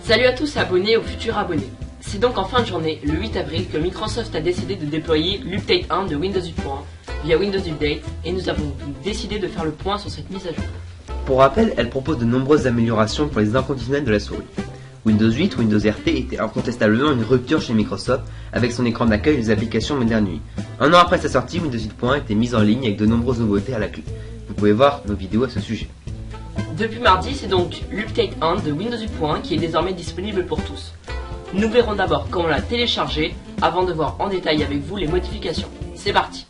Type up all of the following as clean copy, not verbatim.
Salut à tous abonnés aux futurs abonnés. C'est donc en fin de journée, le 8 avril, que Microsoft a décidé de déployer l'Update 1 de Windows 8.1 via Windows Update et nous avons donc décidé de faire le point sur cette mise à jour. Pour rappel, elle propose de nombreuses améliorations pour les inconditionnels de la souris. Windows 8 ou Windows RT était incontestablement une rupture chez Microsoft avec son écran d'accueil et les applications Modern UI. Un an après sa sortie, Windows 8.1 était mise en ligne avec de nombreuses nouveautés à la clé. Vous pouvez voir nos vidéos à ce sujet. Depuis mardi, c'est donc l'Update 1 de Windows 8.1 qui est désormais disponible pour tous. Nous verrons d'abord comment la télécharger avant de voir en détail avec vous les modifications. C'est parti!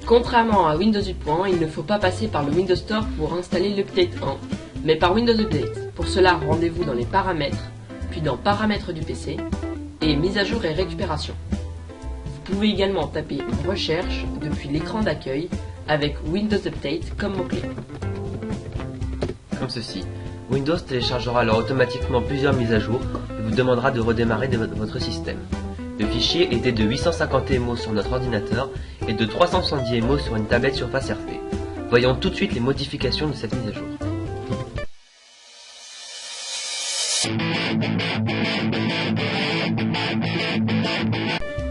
Contrairement à Windows 8.1, il ne faut pas passer par le Windows Store pour installer l'Update 1, mais par Windows Update. Pour cela, rendez-vous dans les paramètres, puis dans paramètres du PC, et mise à jour et récupération. Vous pouvez également taper recherche depuis l'écran d'accueil avec Windows Update comme mot-clé. Comme ceci. Windows téléchargera alors automatiquement plusieurs mises à jour et vous demandera de redémarrer votre système. Le fichier était de 850 MO sur notre ordinateur et de 370 MO sur une tablette Surface RP. Voyons tout de suite les modifications de cette mise à jour.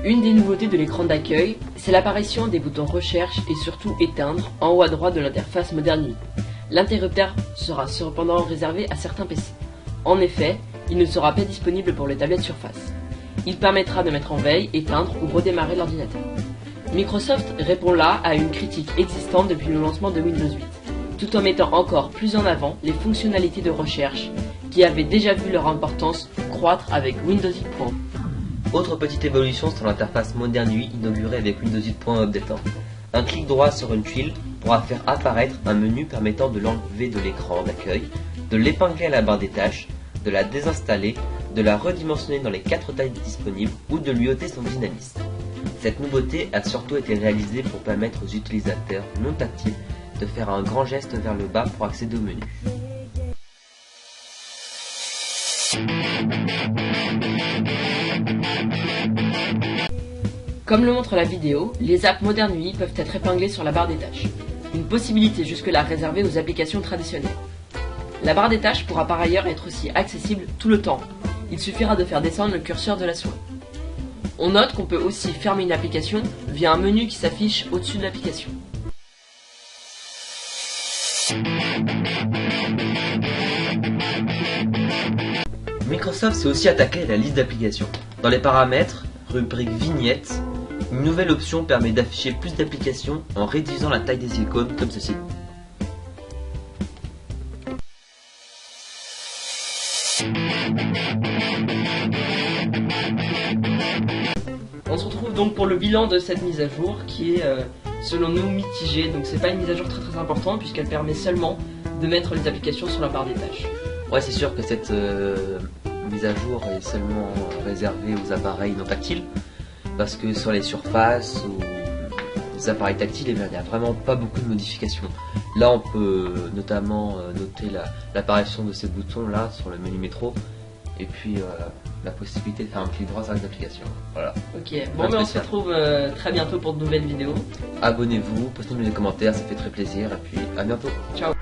Une des nouveautés de l'écran d'accueil, c'est l'apparition des boutons recherche et surtout éteindre en haut à droite de l'interface Modern UI. L'interrupteur sera cependant réservé à certains PC. En effet, il ne sera pas disponible pour les tablettes Surface. Il permettra de mettre en veille, éteindre ou redémarrer l'ordinateur. Microsoft répond là à une critique existante depuis le lancement de Windows 8, tout en mettant encore plus en avant les fonctionnalités de recherche qui avaient déjà vu leur importance croître avec Windows 8.1. Autre petite évolution sur l'interface Modern UI inaugurée avec Windows 8.1 Update 1. Un clic droit sur une tuile pourra faire apparaître un menu permettant de l'enlever de l'écran d'accueil, de l'épingler à la barre des tâches, de la désinstaller, de la redimensionner dans les 4 tailles disponibles ou de lui ôter son dynamisme. Cette nouveauté a surtout été réalisée pour permettre aux utilisateurs non tactiles de faire un grand geste vers le bas pour accéder au menu. Comme le montre la vidéo, les apps Modern UI peuvent être épinglées sur la barre des tâches, une possibilité jusque-là réservée aux applications traditionnelles. La barre des tâches pourra par ailleurs être aussi accessible tout le temps. Il suffira de faire descendre le curseur de la souris. On note qu'on peut aussi fermer une application via un menu qui s'affiche au-dessus de l'application. Microsoft s'est aussi attaqué à la liste d'applications. Dans les paramètres, rubrique vignettes, une nouvelle option permet d'afficher plus d'applications en réduisant la taille des icônes comme ceci. On se retrouve donc pour le bilan de cette mise à jour qui est selon nous mitigée, donc c'est pas une mise à jour très importante puisqu'elle permet seulement de mettre les applications sur la barre des tâches. Ouais, c'est sûr que cette mise à jour est seulement réservée aux appareils non tactiles parce que sur les surfaces ou les appareils tactiles, il n'y a vraiment pas beaucoup de modifications. Là on peut notamment noter l'apparition de ces boutons là sur le menu métro et puis la possibilité de faire un clic droit sur les applications. Voilà. Ok, bon, mais on se retrouve très bientôt pour de nouvelles vidéos. Abonnez-vous, postez-nous des commentaires, ça fait très plaisir et puis à bientôt. Ciao.